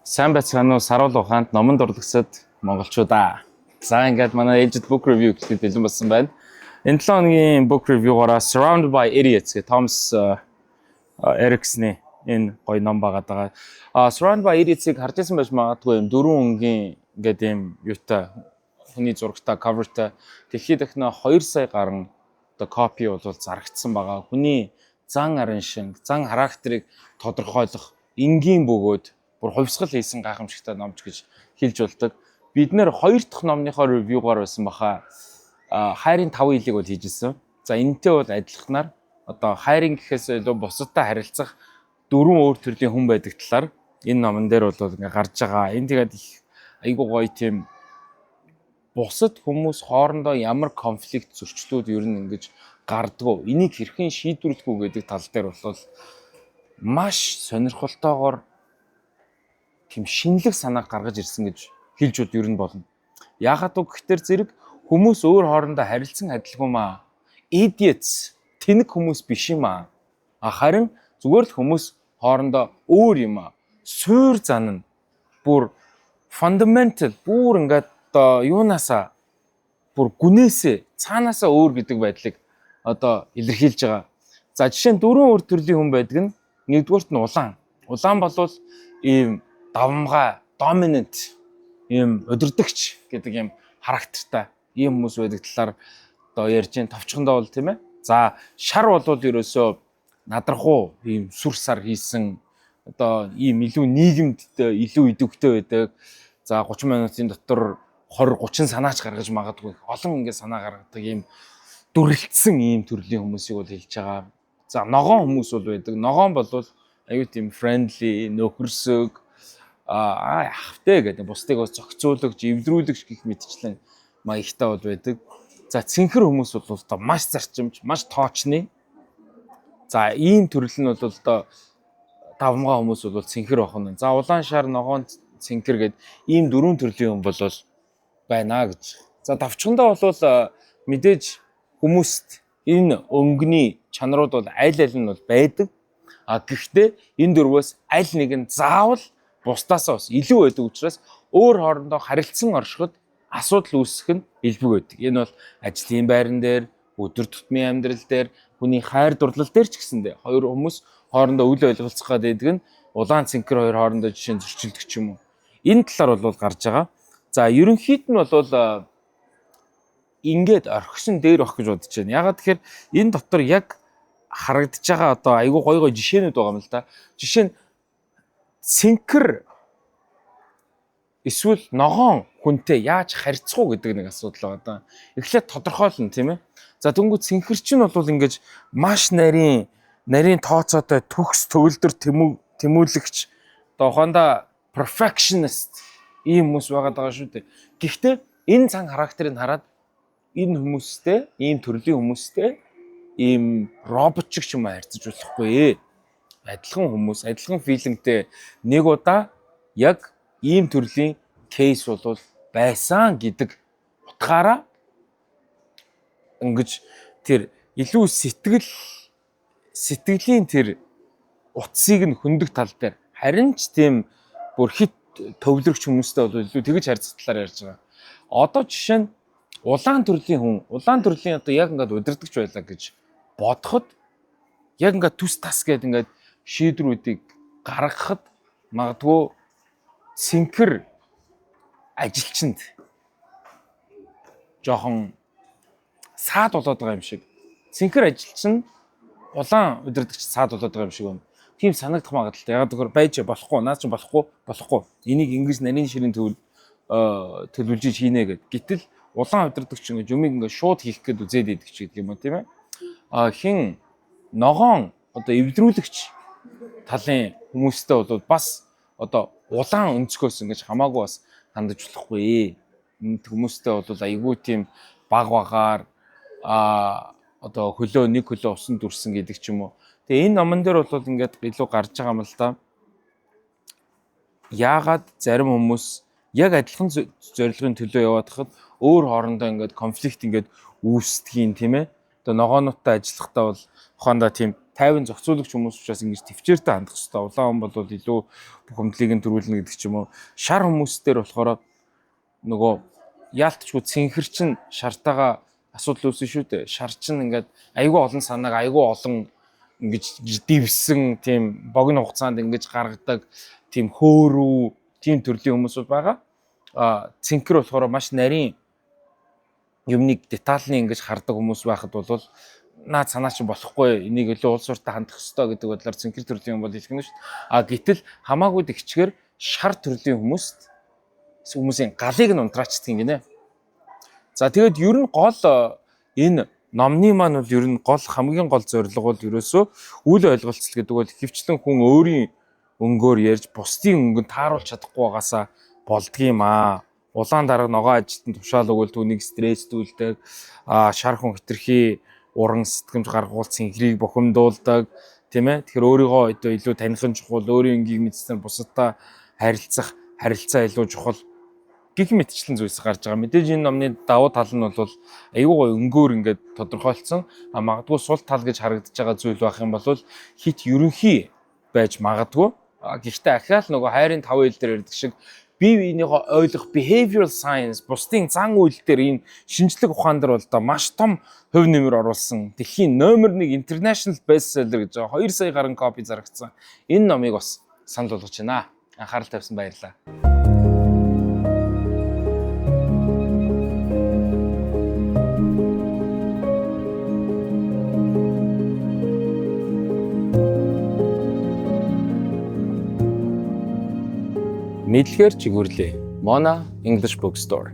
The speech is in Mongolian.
Сайн байцгаана уу? Саруул ухаанд номон дурлагчид монголчуудаа. За ингээд манай ээлжид book review гэхэд бэлэн болсон байна. Энэ 7 хоногийн book review-гаараа Surrounded by Idiots гэх Thomas Erikson-ийн энэ гоё ном байгаа. Surrounded by Idiots-ыг харж байсан байж магадгүй юм 4 өнгийн ингээд юм юутай хүний зурагтай coverтай дэлхийд дахна 2 сая гаруй одоо копи бол зарагдсан байгаа. Хүний зан арын шинг, зан характерыг тодорхойлох энгийн бөгөөд бүр хувьсгал хийсэн гайхамшигтай номч гэж хэлж болдог. Бид нэр 2 дахь номныхоо ревюгаар байсан баха. Хайрын 5 илийг бол хийжсэн. За энэтэй бол адилханаар одоо хайрын гэхээс илүү бусадтай харилцах 4 өөр төрлийн хүн байдаг талаар энэ номон дээр бол ингээ гарч байгаа. Энэ тэгээд айгуу гоё тийм бусад хүмүүс хоорондоо ямар конфликт зөрчлүүд ер нь ингэж гардгуу. Энийг хэрхэн шийдвэрлэх үү гэдэг тал дээр бол маш сонирхолтойгоор тийм шинэлэг санааг гаргаж ирсэн гэж хэлж үл ер нь болно. Яагаад гэвэл зэрэг хүмүүс өөр хоорондоо харилцан адилгүй маа. Idiots тэнэг хүмүүс биш юм аа. Харин зүгээр л хүмүүс хоорондоо өөр юм аа. Суур зан нь бүр fundamental бүр ингээд одоо юунаасаа бүр гүнээсээ цаанаасаа өөр гэдэг байдлыг одоо илэрхийлж байгаа. За жишээ нь 4 өөр төрлийн хүн байдаг нь нэгдүгüүрт нь улаан. Улаан болвол ийм давмгай, dominant, ийм удирдагч гэдэг ийм характертай ийм хүмүүс байдаг талаар одоо ярьж байна. Товчхондоо бол тийм ээ. За шар болвол ерөөсөө надрахуу ийм сүр сар хийсэн одоо ийм илүү нийгэмд илүү идэвхтэй байдаг. За 30 минутын дотор 20-30 санаач гаргаж магадгүй олон ингэ санаа гаргадаг ийм дүрлэлтсэн ийм төрлийн хүмүүсийг бол хэлж байгаа. За ногоон хүмүүс бол байдаг. Ногоон болвол аюу тийм friendly, нөхөрсөг яхвтэй гэдэг бусдыг зохицуулагч, эвдрүүлэгч гэх мэтчлэн маягтай бол байдаг. За цэнхэр хүмүүс бол одоо маш зарчимч, маш тоочны. За ийм төрөл нь бол одоо давмгай хүмүүс бол цэнхэр бахна. За улаан шар, ногоон, цэнхэр гэд ийм 4 төрлийн хүн бол байна гэж. За давчхандаа бол мэдээж хүмүүст энэ өнгөний чанарууд бол аль нь бол байдаг. Гэхдээ энэ дөрвөөс аль нэг нь заавал бусдаасаа бас илүү байдаг учраас өөр хоорондоо харилцан оршиход асуудал үүсэх нь илбэг байдаг. Энэ бол ажлын байран дээр, өдөр тутмын амьдрал дээр, хүний хайр дурлал дээр ч гэсэндээ хоёр хүмүүс хоорондоо үл ойлголцох гэдэг нь улаан цэнхэр хоёр хоорондоо жишээ нь зөрчилдөг ч юм уу. Энэ талаар бол гарч байгаа. За ерөнхийд нь бол ингээд орхисон дээр бах гэж бодож байна. Ягаад тэгэхээр энэ дотор яг харагдаж байгаа одоо айгүй гой гой жишээнүүд байгаа юм л да. Жишээ нь цэнхэр эсвэл ногоон хүнтэй яаж харьцах уу гэдэг нэг асуудал байгаа да. Эхлээд тодорхойлно тийм ээ. За тэнгуү цэнхэр чинь бол ингэж маш нарийн тооцоотой төгс төвлөрд тэмүүлэгч доохонда perfectionist ийм хүмүүс байгаа шүү дээ. Гэхдээ энэ цан характерыг хараад энэ хүмүүстэй, ийм төрлийн хүмүүстэй ийм роботчик ч юм харьцаж болохгүй. Адилхан хүмүүс, адилхан филингтэй нэг удаа яг ийм төрлийн кейс бол байсан гэдэг утгаараа ингэж тэр илүү сэтгэлийн тэр утсыг нь хөндөг тал дээр харин ч тийм бүр хит төвлөрөгч хүмүүстэй бол илүү тэгж харьцах талаар ярьж байгаа. Одоо жишээ нь улаан төрлийн одоо яг ингээд удирдахч байлаа гэж бодоход яг ингээд түс тас гэдэг ингээд шийдвэрүүдийг гаргахад магадгүй цэнхэр ажилчинд жоохон саад болоод байгаа юм шиг. Цэнхэр ажилчин улаан удирдагч саад болоод байгаа юм шиг байна. Тийм санагдах магадaltaй. Яг тэгэхээр байж болохгүй, наад чинь болохгүй. Энийг ингэж нарийн ширийн төлөвлөж хийнэ гэд. Гэтэл улаан удирдагч ингэж юмыг ингэ шууд хийх гээд үзээд идэх ч гэдэг юм уу тийм ээ. Хин ногоон одоо эвдрүүлэгч талын хүмүүстэй бол бас одоо улаан өнцгөөс ингэж хамаагүй бас хандаж болохгүй. Энд хүмүүстэй бол айгүй тийм баг багаар одоо хөлөө нэг хөлөө усан дүрсэн гэдэг ч юм уу. Тэгээ энэ номон дээр бол ингээд илүү гарч байгаа юм л да. Яагаад зарим хүмүүс яг адилхан зорилгын төлөө яваад хахад өөр хоорондоо ингээд конфликт ингээд үүсдгийг тийм ээ. Одоо ногоонуудтай ажиллахдаа бол ухаандаа тийм тайван зохицуулагч хүмүүс учраас ингэж төвчээртэй хандах хэрэгтэй. Улаан хүн бол илүү бухимдлыг нь төрүүлнэ гэдэг ч юм уу. Шар хүмүүстээр болохоор нөгөө яалтчгүй цэнхэр чин шартаага асуудал үүснэ шүү дээ. Шар чин ингээд айгүй олон санааг айгүй олон ингэж дивсэн тийм богино хугацаанд ингэж гаргадаг тийм хөөрүү тийм төрлийн хүмүүс байгаа. Цэнхэр болохоор маш нарийн юмныг детальны ингэж хардаг хүмүүс байхад бол наад санаа чи болохгүй энийг илүү уул суртаа хандах ёстой гэдэг бодлоор цэнхэр төрлийн юм бол хэлэх нь шүү дээ. Гэтэл хамаагүй дэгчгээр шар төрлийн хүмүүсийн галыг нь унтраачдаг юм гинэ. За тэгээд ер нь гол энэ номны маань бол ер нь хамгийн гол зорилго бол ерөөсөө үл ойлголцол гэдэг бол хөвчлэн хүн өөрийн өнгөөр ярьж бусдын өнгөнд тааруулж чадахгүй байгаасаа болдгийм аа. Улаан дарга ногоо ажилтан тушаал өгвөл түүнийг стресстүүлдэг, шар хүн хитрхи уран сэтгэмж гаргуул цэнхрийг бухимдуулдаг, тийм ээ. Тэгэхээр өөрийгөө одоо илүү таних нь чухал, өөрийн өнгийг мэдснээр бусадтай харилцаа илүү чухал гэх мэтчлэн зүйлс гарч байгаа. Мэдээж энэ номны давуу тал нь бол аюу гой өнгөөр ингээд тодорхойлцсон. Магадгүй сул тал гэж харагдаж байгаа зүйл байх юм бол хит ерөнхий байж магадгүй. Гэхдээ ахаал нөгөө хайрын 5 хил дээр ярьдаг шиг бие биенийхөө ойлгох behavioral science бусдын зан үйл дээр энэ шинжлэх ухаан дээр бол маш том хувь нэмэр оруулсан. Дэлхийн номер 1 international bestseller гэж 2 сая гаруй копи зарагдсан. Энэ номыг бас санал болгож байна. Анхаарал тавьсан баярлалаа. Мэдлэгээр чигүүрлээ. Mona English Bookstore.